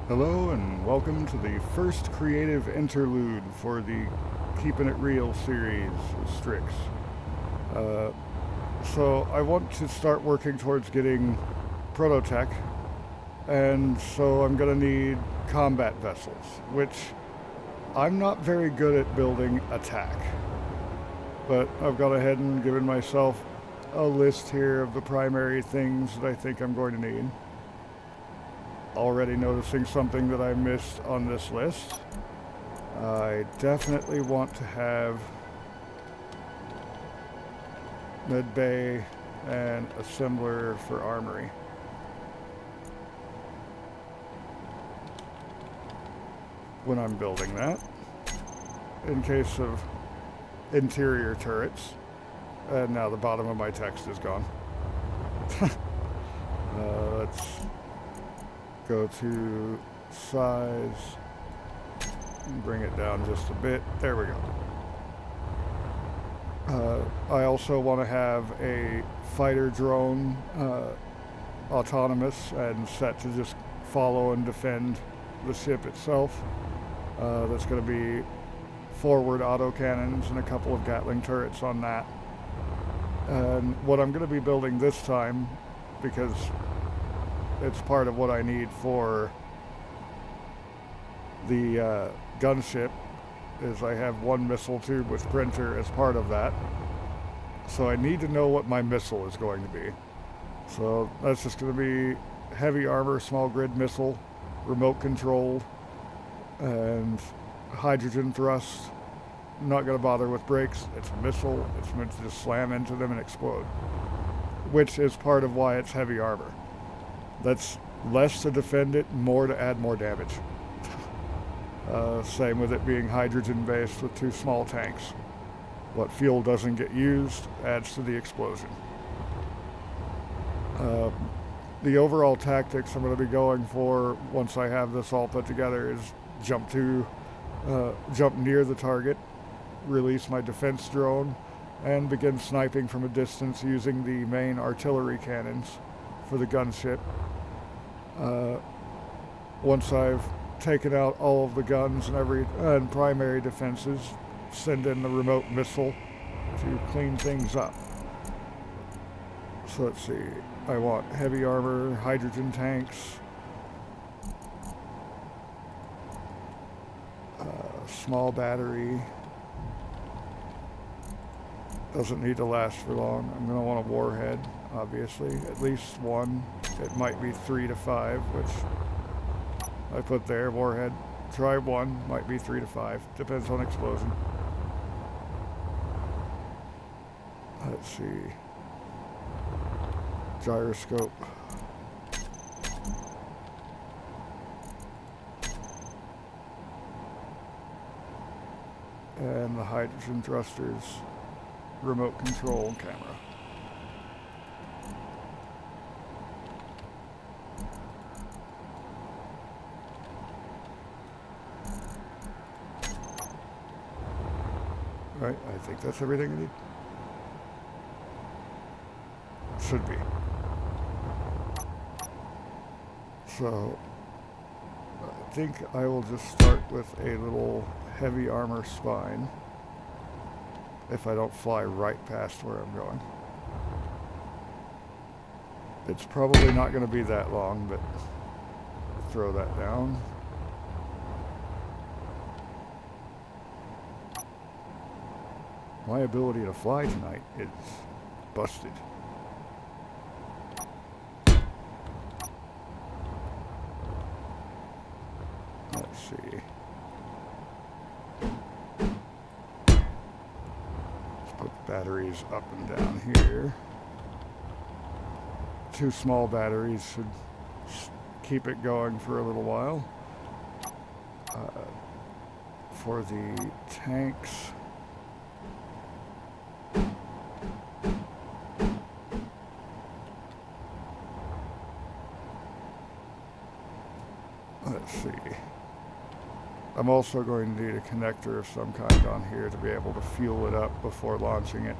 Hello and welcome to the first creative interlude for the Keepin' It Real series of Strix. Uh, so I want to start working towards getting prototech, and so I'm going to need combat vessels, which I'm not very good at building attack. But I've gone ahead and given myself a list here of the primary things that I think I'm going to need. Already noticing something that I missed on this list. I definitely want to have mid bay and assembler for armory. When I'm building that, in case of interior turrets. And now the bottom of my text is gone. Let's go to size and bring it down just a bit. There we go. I also want to have a fighter drone, autonomous and set to just follow and defend the ship itself. That's going to be forward autocannons and a couple of Gatling turrets on that. And what I'm going to be building this time, because it's part of what I need for the gunship, is I have one missile tube with printer as part of that. So I need to know what my missile is going to be. So that's just going to be heavy armor, small grid missile, remote controlled, and hydrogen thrust. I'm not going to bother with brakes. It's a missile. It's meant to just slam into them and explode, which is part of why it's heavy armor. That's less to defend it, more to add more damage. Same with it being hydrogen based with two small tanks. What fuel doesn't get used adds to the explosion. The overall tactics I'm going to be going for once I have this all put together is jump near the target, release my defense drone, and begin sniping from a distance using the main artillery cannons for the gunship. Once I've taken out all of the guns and primary defenses, send in the remote missile to clean things up. So let's see. I want heavy armor, hydrogen tanks, small battery. Doesn't need to last for long. I'm going to want a warhead, obviously. At least one. It might be 3 to 5, which I put there. Warhead. Try one. Might be 3 to 5. Depends on explosion. Let's see. Gyroscope. And the hydrogen thrusters. Remote control camera. Right, I think that's everything I need. Should be. So, I think I will just start with a little heavy armor spine, if I don't fly right past where I'm going. It's probably not going to be that long, but throw that down. My ability to fly tonight is busted. Let's see. Let's put the batteries up and down here. 2 small batteries should keep it going for a little while. For the tanks, let's see. I'm also going to need a connector of some kind on here to be able to fuel it up before launching it.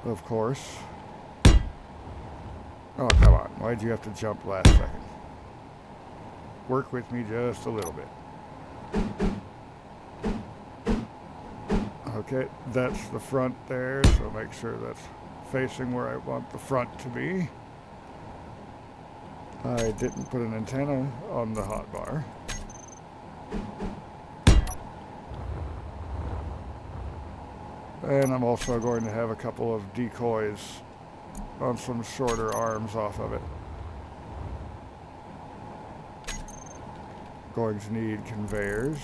Of course. Oh, come on. Why'd you have to jump last second? work with me just a little bit. Okay, that's the front there, so make sure that's facing where I want the front to be. I didn't put an antenna on the hotbar. And I'm also going to have a couple of decoys on some shorter arms off of it. Going to need conveyors.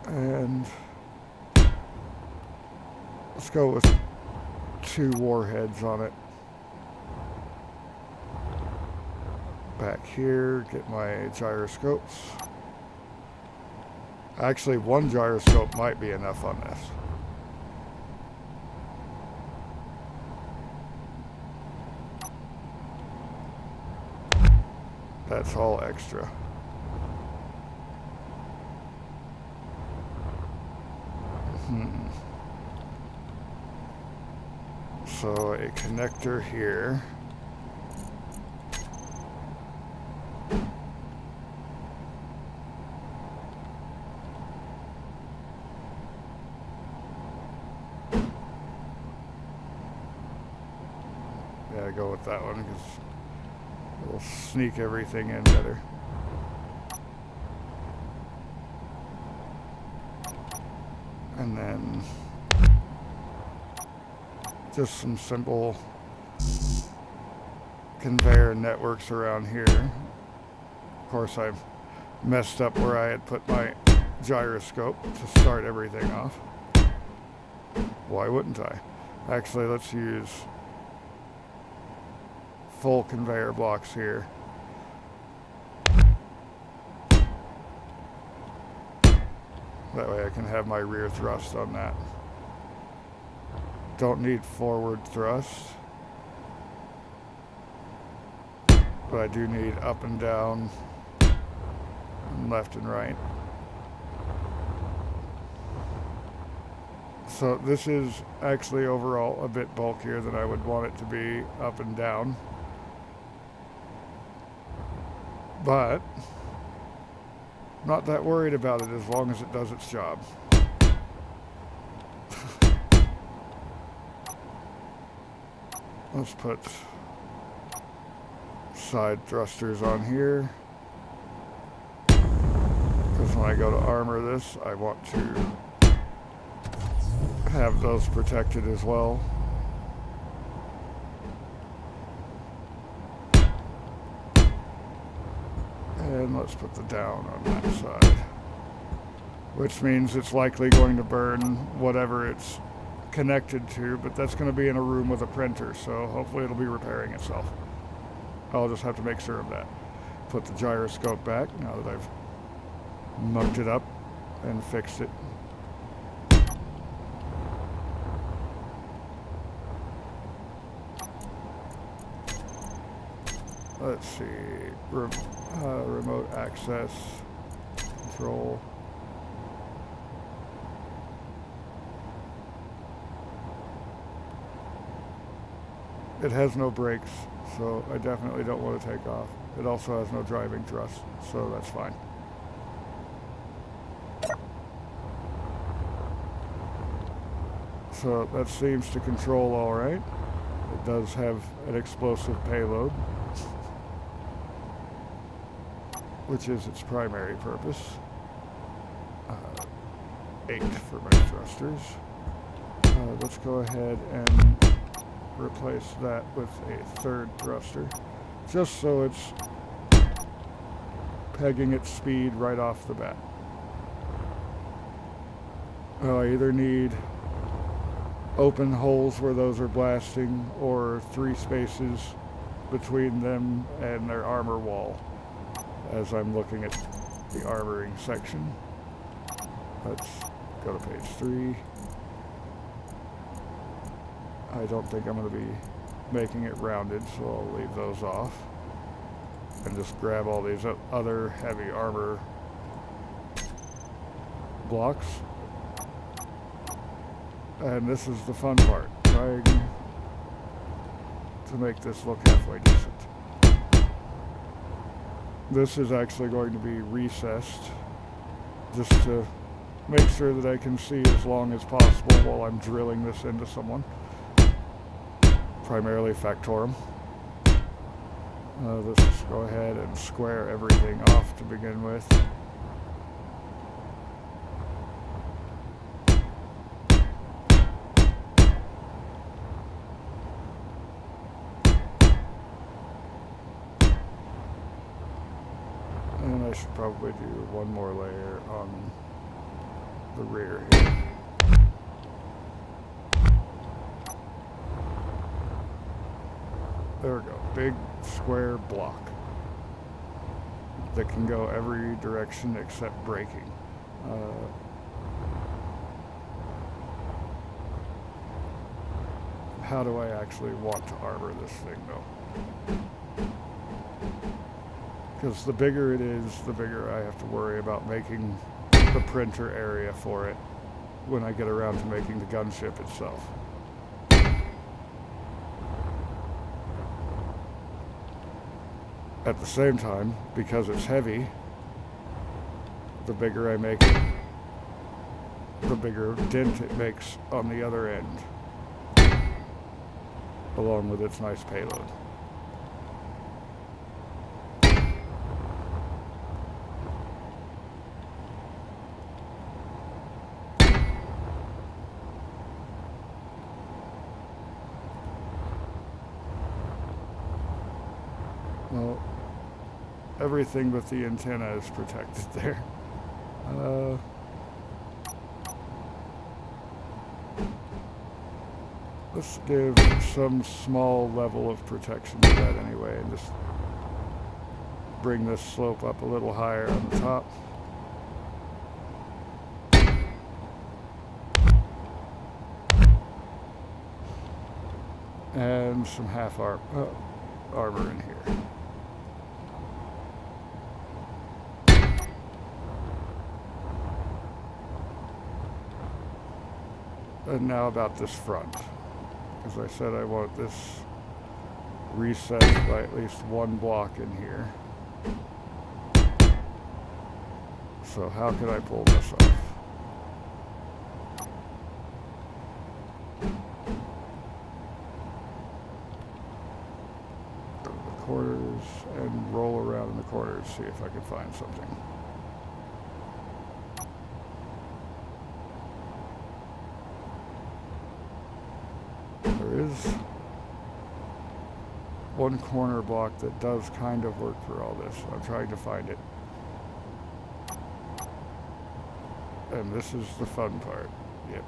And let's go with 2 warheads on it. Back here, get my gyroscopes. Actually, 1 gyroscope might be enough on this. That's all extra. So a connector here. Yeah, go with that one because it'll sneak everything in better. And then just some simple conveyor networks around here. Of course, I've messed up where I had put my gyroscope to start everything off. Why wouldn't I? Actually, let's use full conveyor blocks here. That way I can have my rear thrust on that. Don't need forward thrust, but I do need up and down and left and right. So this is actually overall a bit bulkier than I would want it to be up and down, but not that worried about it as long as it does its job. Let's put side thrusters on here, because when I go to armor this, I want to have those protected as well. And let's put the down on that side, which means it's likely going to burn whatever it's connected to, but that's going to be in a room with a printer, so hopefully it'll be repairing itself. I'll just have to make sure of that. Put the gyroscope back now that I've mucked it up and fixed it. Let's see, remote access control. It has no brakes, so I definitely don't want to take off. It also has no driving thrust, so that's fine. So that seems to control all right. It does have an explosive payload, which is its primary purpose. 8 for my thrusters. Let's go ahead and replace that with a 3rd thruster, just so it's pegging its speed right off the bat. I either need open holes where those are blasting, or 3 spaces between them and their armor wall as I'm looking at the armoring section. Let's go to page 3. I don't think I'm going to be making it rounded, so I'll leave those off and just grab all these other heavy armor blocks. And this is the fun part, trying to to make this look halfway decent. This is actually going to be recessed just to make sure that I can see as long as possible while I'm drilling this into someone. Primarily Factorum. Let's just go ahead and square everything off to begin with. And I should probably do one more layer on the rear here. There we go. Big square block that can go every direction except braking. How do I actually want to armor this thing though? Because the bigger it is, the bigger I have to worry about making the printer area for it when I get around to making the gunship itself. At the same time, because it's heavy, the bigger I make it, the bigger dent it makes on the other end, along with its nice payload. Well, everything but the antenna is protected there. Let's give some small level of protection to that anyway, and just bring this slope up a little higher on the top. And some half armor in here. And now about this front. As I said, I want this recessed by at least one block in here. So how can I pull this off? Go to the corners and roll around in the corners, see if I can find something. There is one corner block that does kind of work for all this. I'm trying to find it. And this is the fun part. Yep.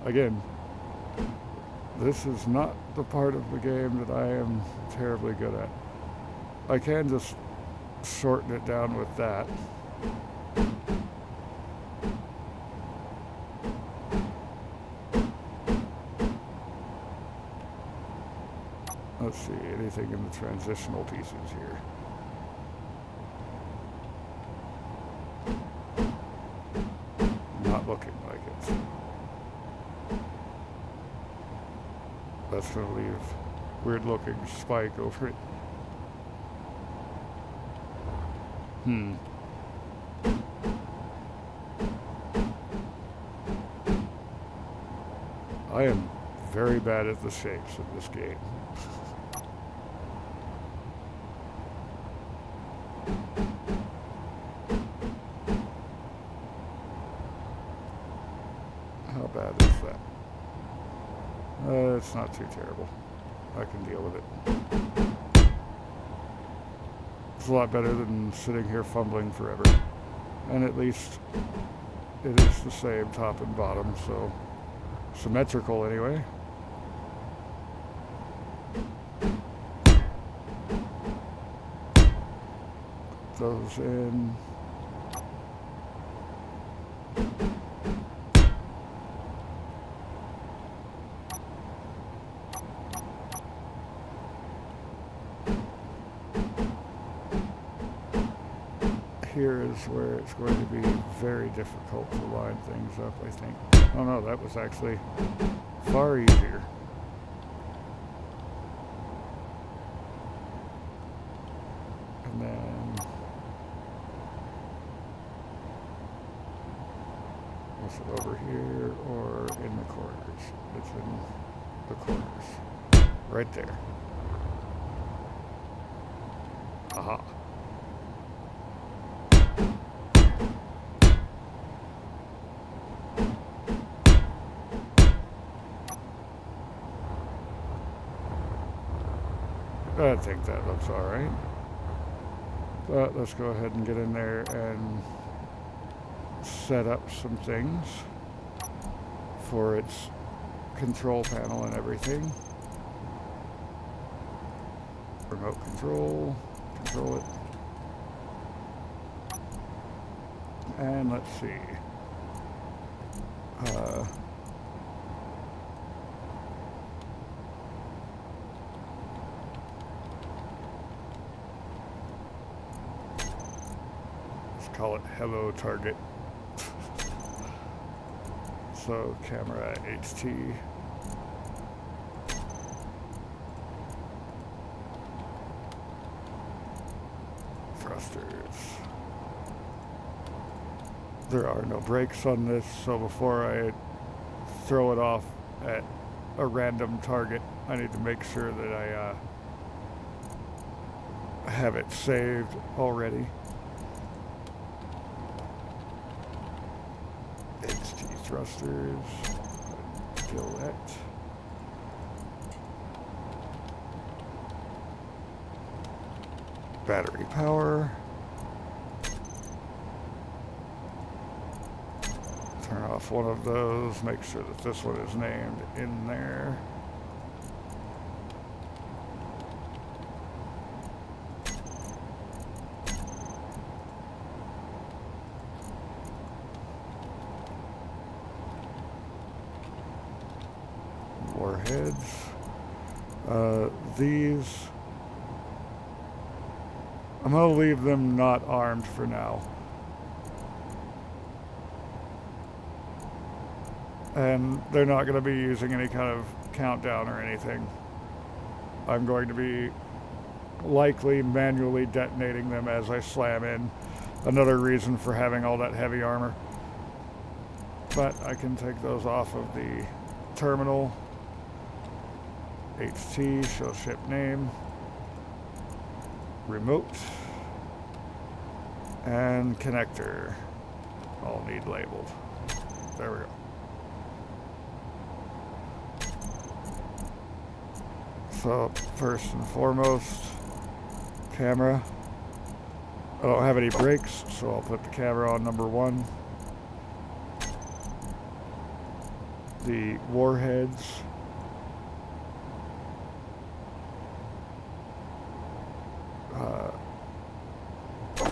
Again, this is not the part of the game that I am terribly good at. I can just shorten it down with that. Let's see, anything in the transitional pieces here. Not looking like it. That's going to leave weird looking spike over it. I am very bad at the shapes of this game. How bad is that? It's not too terrible. I can deal with it. It's a lot better than sitting here fumbling forever. And at least it is the same top and bottom, so symmetrical anyway. Put those in. here is where it's going to be very difficult to line things up, I think. Oh no, that was actually far easier. And then is it over here or in the corners? It's in the corners. Right there. Aha. I think that looks alright. But let's go ahead and get in there and set up some things for its control panel and everything. Remote control, control it. And let's see. Call it hello target. So camera HT. Thrusters. There are no brakes on this, so before I throw it off at a random target, I need to make sure that I have it saved already. Thrusters, Gillette. Battery power. Turn off one of those, make sure that this one is named in there. Warheads. These, I'm going to leave them not armed for now. And they're not going to be using any kind of countdown or anything. I'm going to be likely manually detonating them as I slam in. Another reason for having all that heavy armor. But I can take those off of the terminal. HT, show ship name, remote, and connector. All need labeled. There we go. So, first and foremost, camera. I don't have any brakes, so I'll put the camera on number 1. The warheads.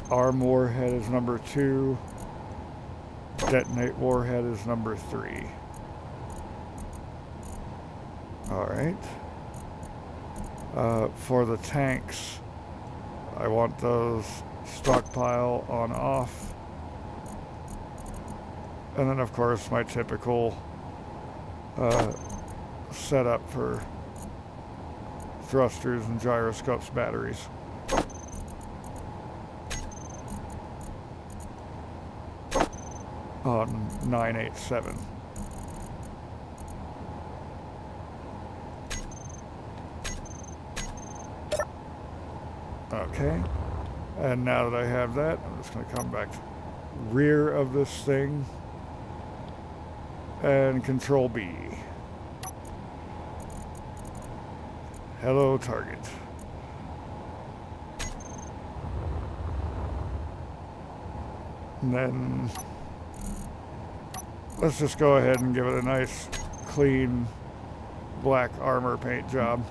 Arm warhead is number 2. Detonate warhead is number 3. Alright. For the tanks, I want those stockpile on off. And then of course my typical setup for thrusters and gyroscopes batteries. On 987. Okay, and now that I have that, I'm just going to come back to the rear of this thing and Control B. Hello target. And then let's just go ahead and give it a nice, clean, black armor paint job.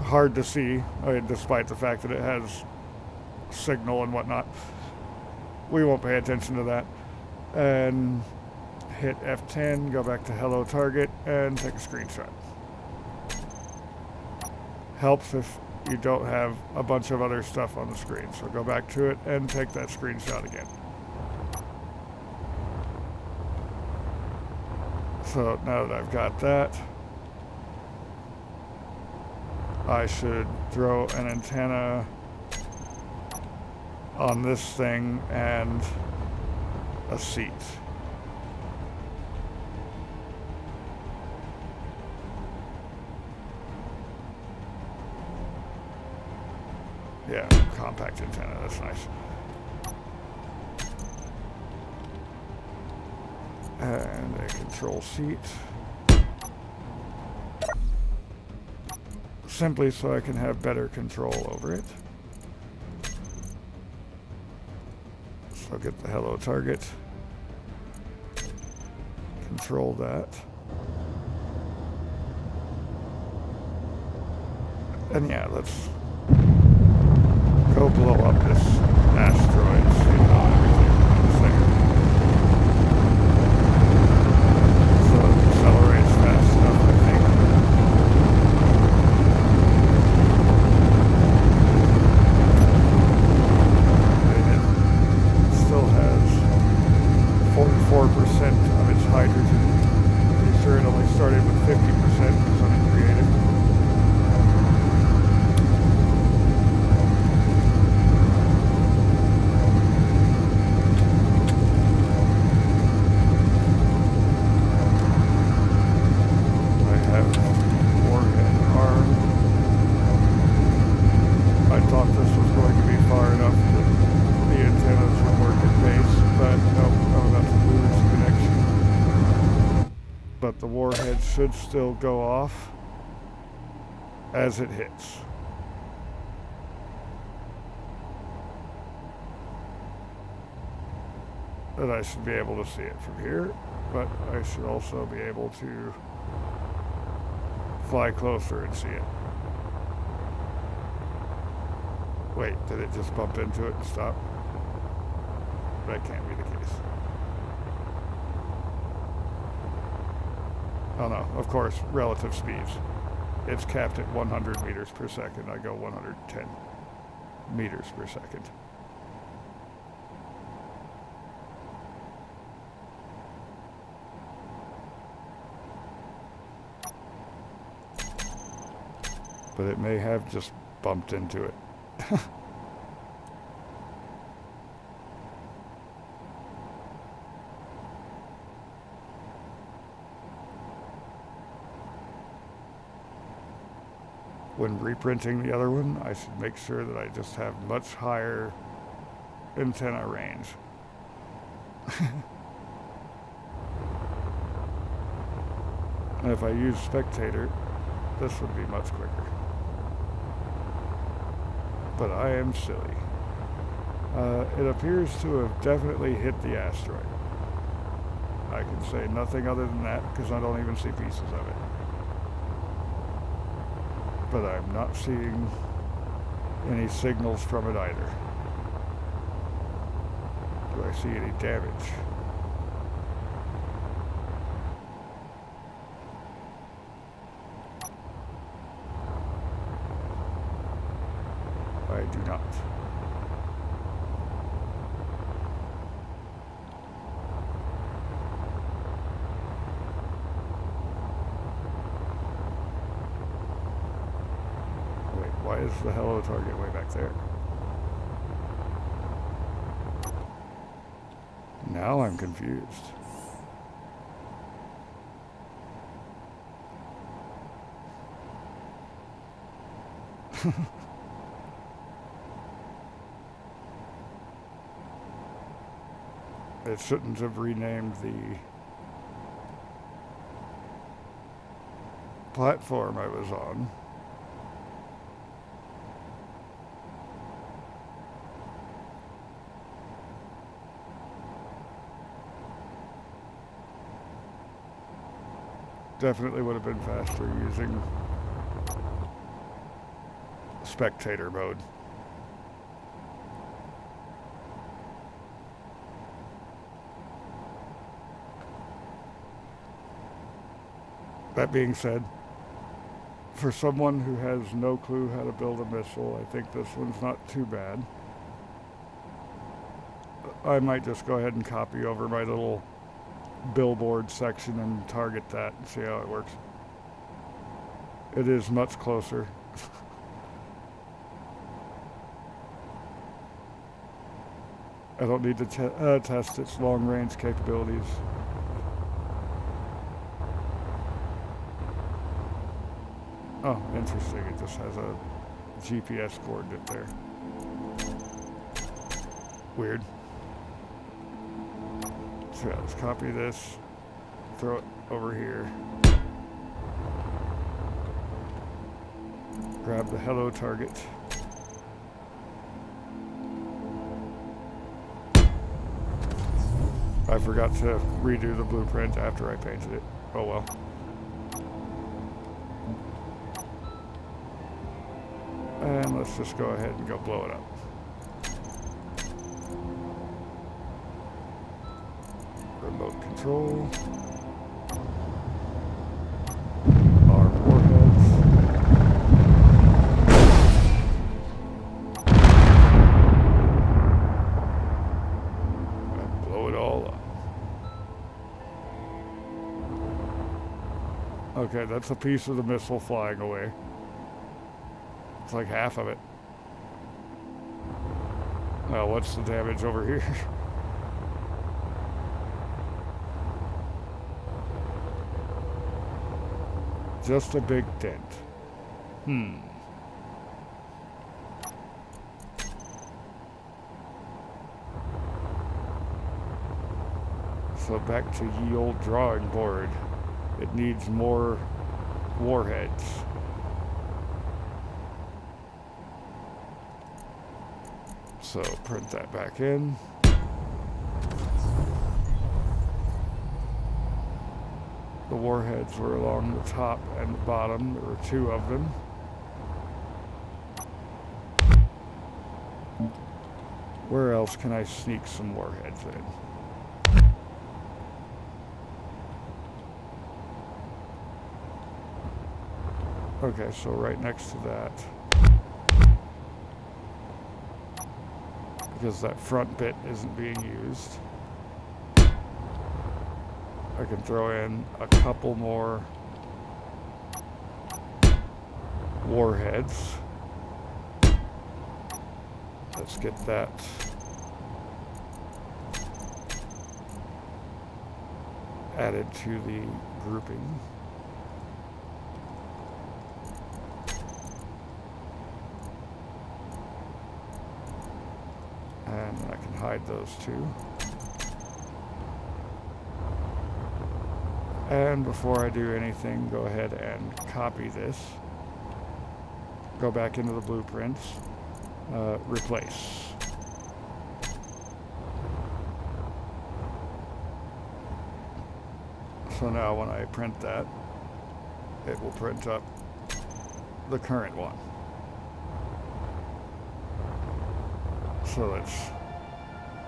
Hard to see, despite the fact that it has signal and whatnot. We won't pay attention to that. And hit F10, go back to Hello Target, and take a screenshot. Helps if you don't have a bunch of other stuff on the screen. So go back to it and take that screenshot again. So now that I've got that, I should throw an antenna on this thing and a seat. Yeah, compact antenna, that's nice. And a control seat. Simply so I can have better control over it. So get the hello target. Control that. And yeah, let's go blow up this asteroid, see how everything is there. So it accelerates fast enough, I think. And it still has 44% of its hydrogen. Pretty sure it only started with 50% because I'm in creative. But the warhead should still go off as it hits. And I should be able to see it from here, but I should also be able to fly closer and see it. Wait, did it just bump into it and stop? That can't be the case. Oh no, of course, relative speeds. It's capped at 100 meters per second. I go 110 meters per second. But it may have just bumped into it. When reprinting the other one, I should make sure that I just have much higher antenna range. And if I use spectator, this would be much quicker. But I am silly. It appears to have definitely hit the asteroid. I can say nothing other than that because I don't even see pieces of it. But I'm not seeing any signals from it either. Do I see any damage? I do not. Why is the hello target way back there? Now I'm confused. It shouldn't have renamed the platform I was on. Definitely would have been faster using spectator mode. That being said, For someone who has no clue how to build a missile, I think this one's not too bad. I might just go ahead and copy over my little billboard section and target that and see how it works. It is much closer. I don't need to test its long-range capabilities. Oh, interesting. It just has a GPS coordinate there. Weird. So yeah, let's copy this, throw it over here. Grab the hello target. I forgot to redo the blueprint after I painted it. Oh well. And let's just go ahead and go blow it up. Remote control. Our warheads. And blow it all up. Okay, that's a piece of the missile flying away. It's like half of it. Well, what's the damage over here? Just a big dent. So back to ye old drawing board. It needs more warheads. So print that back in. The warheads were along the top and the bottom. There were 2 of them. Where else can I sneak some warheads in? Okay, so right next to that. Because that front bit isn't being used. I can throw in a couple more warheads. Let's get that added to the grouping. And I can hide those 2. And before I do anything, go ahead and copy this. Go back into the blueprints. Replace. So now when I print that, it will print up the current one. So let's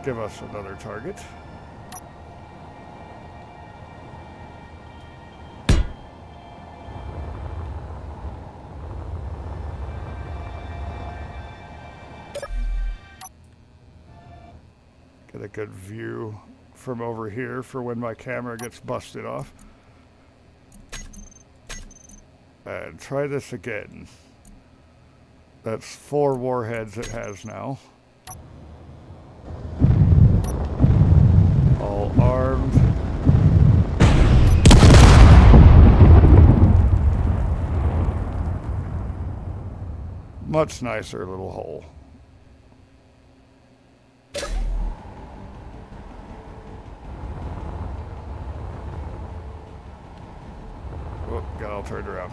give us another target. Get a good view from over here for when my camera gets busted off. And try this again. That's 4 warheads it has now. All armed. Much nicer little hole. Oh, got all turned around.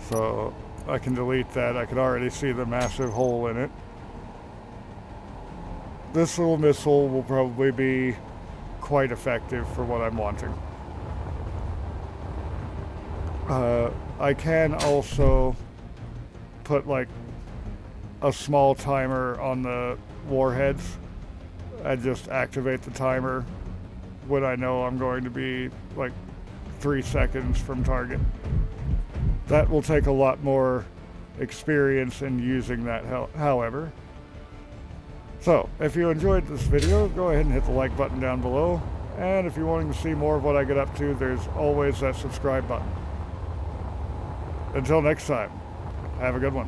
So I can delete that. I can already see the massive hole in it. This little missile will probably be quite effective for what I'm wanting. I can also put like a small timer on the warheads. I just activate the timer when I know I'm going to be like 3 seconds from target. That will take a lot more experience in using that, however. So, if you enjoyed this video, go ahead and hit the like button down below. And if you're wanting to see more of what I get up to, there's always that subscribe button. Until next time, have a good one.